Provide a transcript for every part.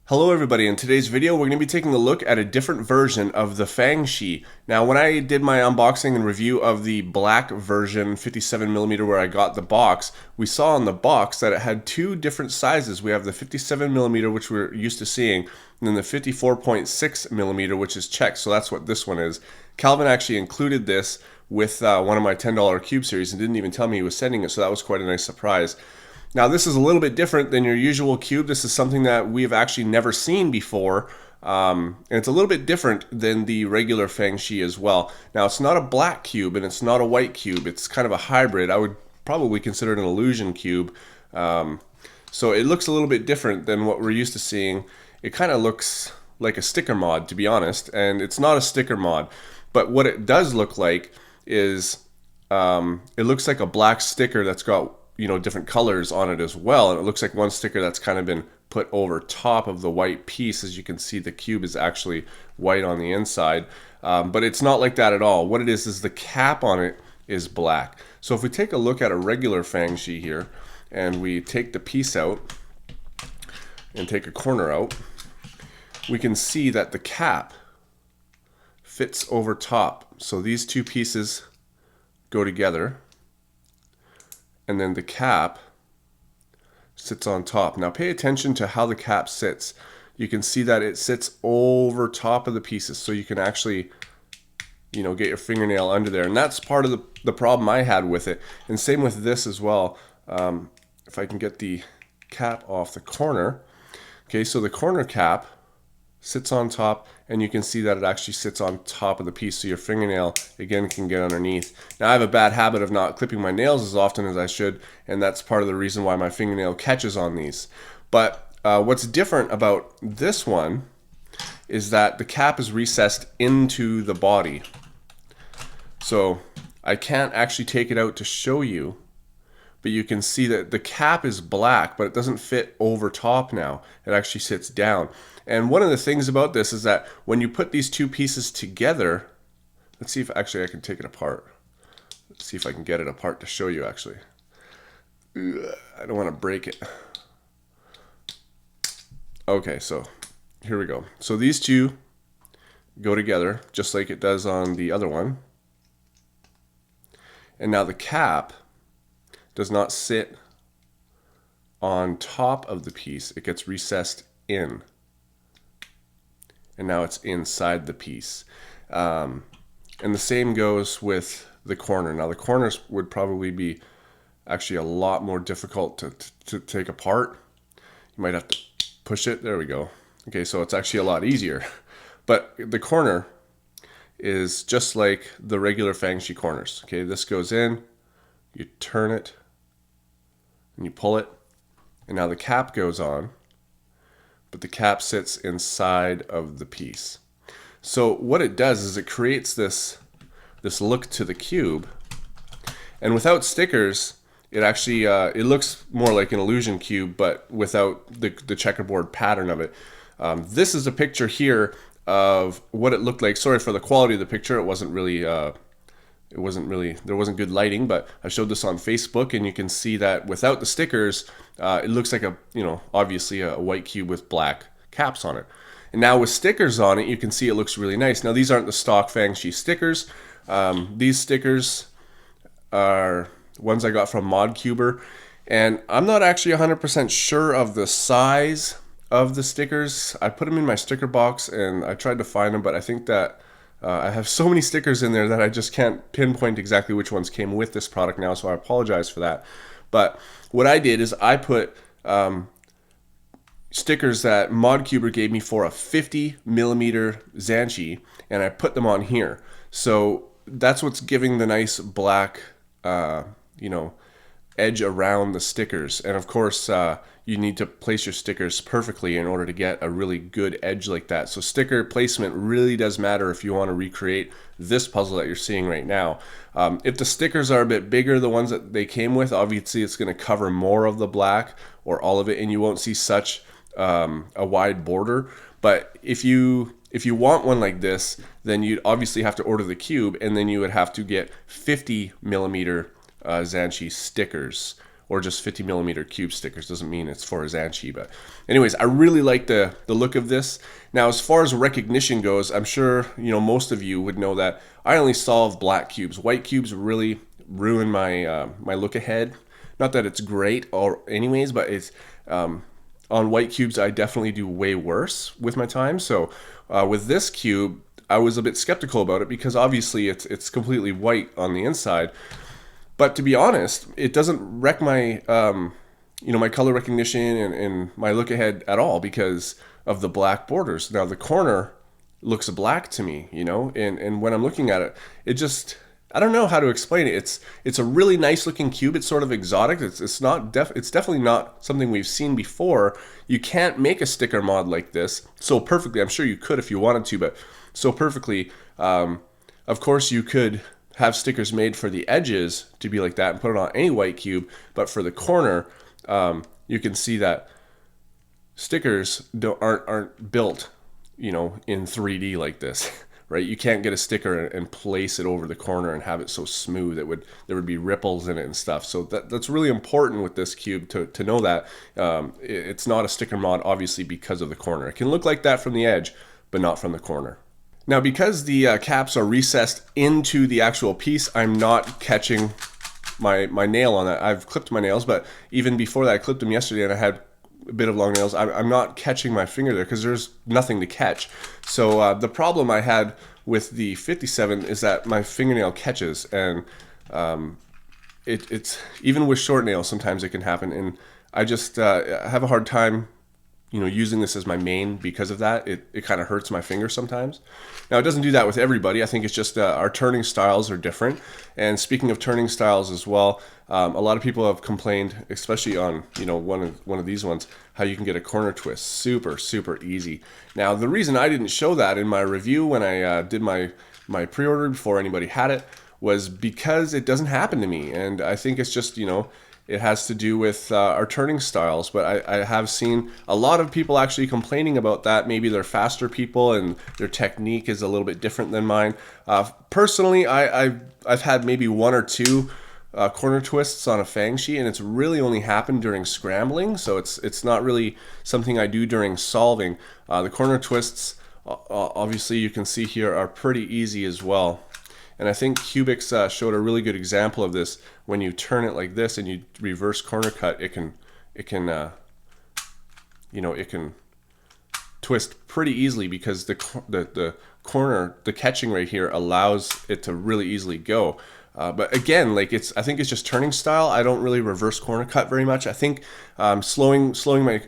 Hello everybody, in today's video we're going to be taking a look at a different version of the Fangshi. Now when I did my unboxing and review of the black version 57mm where I got the box, we saw on the box that it had two different sizes. We have the 57mm which we're used to seeing, and then the 54.6mm which is checked, so that's what this one is. Calvin actually included this with one of my $10 cube series and didn't even tell me he was sending it, so that was quite a nice surprise. Now this is a little bit different than your usual cube. This is something that we've actually never seen before. And it's a little bit different than the regular Fangshi as well. Now it's not a black cube and it's not a white cube. It's kind of a hybrid. I would probably consider it an illusion cube. So it looks a little bit different than what we're used to seeing. It kind of looks like a sticker mod, to be honest, and it's not a sticker mod. But what it does look like is it looks like a black sticker that's got different colors on it as well, and it looks like one sticker that's kind of been put over top of the white piece. As you can see, the cube is actually white on the inside, but it's not like that at all. What it is the cap on it is black. So if we take a look at a regular Fangshi here and we take the piece out and take a corner out, we can see that the cap fits over top. So these two pieces go together, and then the cap sits on top. Now pay attention to how the cap sits. You can see that it sits over top of the pieces, so you can actually get your fingernail under there, and that's part of the problem I had with it. And same with this as well. If I can get the cap off the corner. Okay, so the corner cap sits on top, and you can see that it actually sits on top of the piece, so your fingernail again can get underneath. Now I have a bad habit of not clipping my nails as often as I should, and that's part of the reason why my fingernail catches on these. But what's different about this one is that the cap is recessed into the body. So I can't actually take it out to show you, but you can see that the cap is black, but it doesn't fit over top now. It actually sits down. And one of the things about this is that when you put these two pieces together, let's see if actually I can take it apart. Let's see if I can get it apart to show you actually. I don't want to break it. Okay, so here we go. So these two go together just like it does on the other one. And now the cap does not sit on top of the piece. It gets recessed in. And now it's inside the piece. And the same goes with the corner. Now the corners would probably be actually a lot more difficult to take apart. You might have to push it. There we go. Okay, so it's actually a lot easier. But the corner is just like the regular Fangshi corners. Okay, this goes in, you turn it, and you pull it, and now the cap goes on, but the cap sits inside of the piece. So what it does is it creates this look to the cube, and without stickers, it actually it looks more like an illusion cube, but without the checkerboard pattern of it. This is a picture here of what it looked like. Sorry for the quality of the picture. It wasn't really there wasn't good lighting, but I showed this on Facebook, and you can see that without the stickers, it looks like obviously a white cube with black caps on it. And now with stickers on it, you can see it looks really nice. Now these aren't the stock Fangshi stickers. These stickers are ones I got from ModCuber, and I'm not actually 100% sure of the size of the stickers. I put them in my sticker box and I tried to find them, but I think that I have so many stickers in there that I just can't pinpoint exactly which ones came with this product now, so I apologize for that. But what I did is I put stickers that ModCuber gave me for a 50mm Fangshi, and I put them on here. So that's what's giving the nice black edge around the stickers. And of course you need to place your stickers perfectly in order to get a really good edge like that. So sticker placement really does matter if you want to recreate this puzzle that you're seeing right now. If the stickers are a bit bigger, the ones that they came with, obviously it's going to cover more of the black or all of it, and you won't see such a wide border. But if you want one like this, then you'd obviously have to order the cube, and then you would have to get 50mm Fangshi stickers, or just 50 millimeter cube stickers. Doesn't mean it's for a Fangshi, but anyways, I really like the look of this. Now, as far as recognition goes, I'm sure most of you would know that I only solve black cubes. White cubes really ruin my my look ahead. Not that it's great or anyways, but it's on white cubes I definitely do way worse with my time. So with this cube, I was a bit skeptical about it because obviously it's completely white on the inside. But to be honest, it doesn't wreck my my color recognition and my look ahead at all because of the black borders. Now the corner looks black to me, and when I'm looking at it, it just, I don't know how to explain it. It's a really nice looking cube. It's sort of exotic. It's definitely not something we've seen before. You can't make a sticker mod like this so perfectly. I'm sure you could if you wanted to, but so perfectly. Of course, you could have stickers made for the edges to be like that and put it on any white cube, but for the corner, you can see that stickers aren't built, in 3D like this, right? You can't get a sticker and place it over the corner and have it so smooth there would be ripples in it and stuff. So that's really important with this cube to know that it's not a sticker mod, obviously, because of the corner. It can look like that from the edge, but not from the corner. Now, because the caps are recessed into the actual piece, I'm not catching my nail on that. I've clipped my nails, but even before that, I clipped them yesterday and I had a bit of long nails. I'm not catching my finger there because there's nothing to catch. So the problem I had with the 57 is that my fingernail catches, and it's even with short nails, sometimes it can happen. And I just have a hard time using this as my main because of that. It kind of hurts my finger sometimes. Now, it doesn't do that with everybody. I think it's just our turning styles are different. And speaking of turning styles as well, a lot of people have complained, especially on one of these ones, how you can get a corner twist super easy. Now, the reason I didn't show that in my review when I did my pre-order before anybody had it was because it doesn't happen to me. And I think it's just it has to do with our turning styles, but I have seen a lot of people actually complaining about that. Maybe they're faster people and their technique is a little bit different than mine. Personally, I've had maybe one or two corner twists on a Fangshi, and it's really only happened during scrambling, so it's not really something I do during solving. The corner twists, obviously you can see here, are pretty easy as well. And I think Cubics showed a really good example of this. When you turn it like this and you reverse corner cut, it can twist pretty easily because the corner, the catching right here allows it to really easily go. But again, I think it's just turning style. I don't really reverse corner cut very much. I think slowing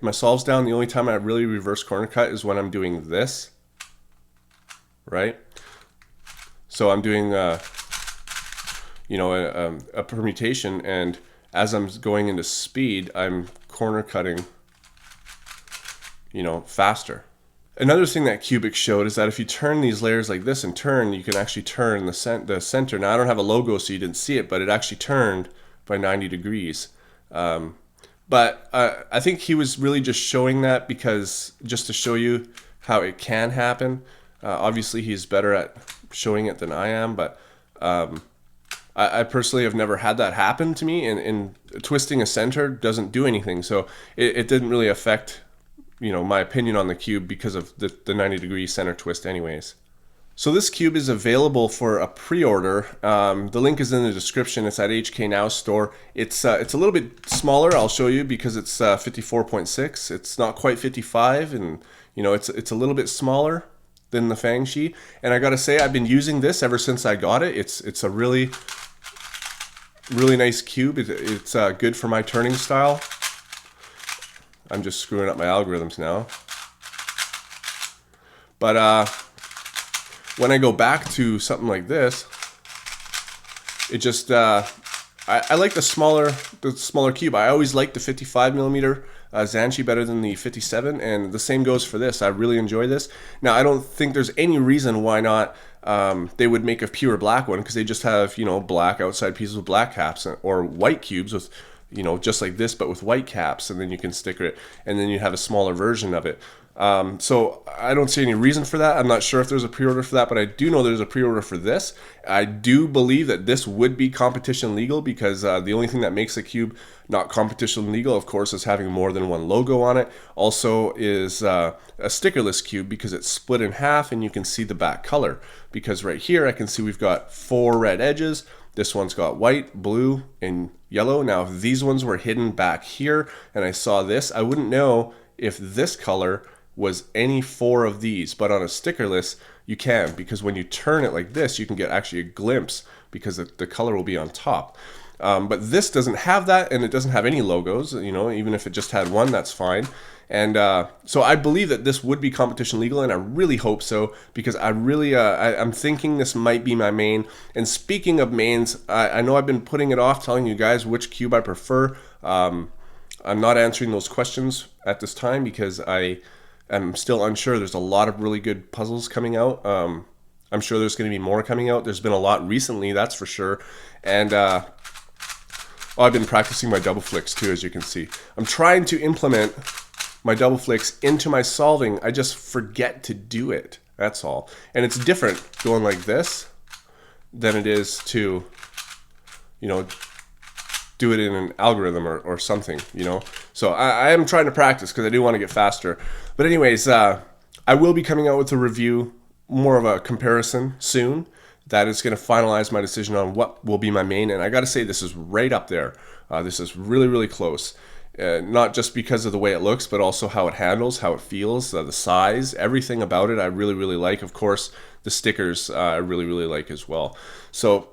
my solves down, the only time I really reverse corner cut is when I'm doing this, right? So I'm doing a permutation, and as I'm going into speed, I'm corner cutting faster. Another thing that Cubic showed is that if you turn these layers like this and turn, you can actually turn the center. Now, I don't have a logo, so you didn't see it, but it actually turned by 90 degrees. But I think he was really just showing that just to show you how it can happen. Obviously, he's better at showing it than I am, but I personally have never had that happen to me, and twisting a center doesn't do anything, so it didn't really affect my opinion on the cube because of the 90-degree center twist anyways. So this cube is available for a pre-order. The link is in the description. It's at hknowstore. It's a little bit smaller, I'll show you, because it's 54.6. It's not quite 55, and it's a little bit smaller than the Fangshi. And I gotta say, I've been using this ever since I got it. It's a really nice cube. It's good for my turning style. I'm just screwing up my algorithms now. But when I go back to something like this, it just I like the smaller cube. I always liked the 55 millimeter Fangshi better than the 57, and the same goes for this. I really enjoy this. Now, I don't think there's any reason why not they would make a pure black one, because they just have black outside pieces with black caps, or white cubes with just like this but with white caps, and then you can sticker it, and then you have a smaller version of it. So I don't see any reason for that. I'm not sure if there's a pre-order for that, but I do know there's a pre-order for this. I do believe that this would be competition legal because the only thing that makes a cube not competition legal, of course, is having more than one logo on it. Also is a stickerless cube because it's split in half and you can see the back color. Because right here I can see we've got 4 red edges. This one's got white, blue, and yellow. Now if these ones were hidden back here and I saw this, I wouldn't know if this color was any 4 of these, but on a stickerless you can, because when you turn it like this you can get actually a glimpse because the color will be on top. But this doesn't have that, and it doesn't have any logos. You know, even if it just had one, that's fine. And so I believe that this would be competition legal, and I really hope so, because I really I'm thinking this might be my main. And speaking of mains, I know I've been putting it off, telling you guys which cube I prefer. I'm not answering those questions at this time because I'm still unsure. There's a lot of really good puzzles coming out. I'm sure there's going to be more coming out. There's been a lot recently, that's for sure. And I've been practicing my double flicks too, as you can see. I'm trying to implement my double flicks into my solving. I just forget to do it. That's all. And it's different going like this than it is to, you know, do it in an algorithm or something, you know. So I am trying to practice because I do want to get faster. But anyways, I will be coming out with a review, more of a comparison soon. That is going to finalize my decision on what will be my main. And I got to say, this is right up there. This is really, really close. Not just because of the way it looks, but also how it handles, how it feels, the size, everything about it I really, really like. Of course, the stickers I really, really like as well. So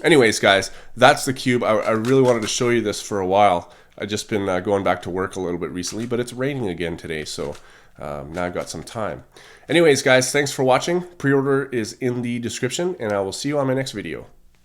anyways, guys, that's the cube. I really wanted to show you this for a while. I've just been going back to work a little bit recently, but it's raining again today, so now I've got some time. Anyways, guys, thanks for watching. Pre-order is in the description, and I will see you on my next video.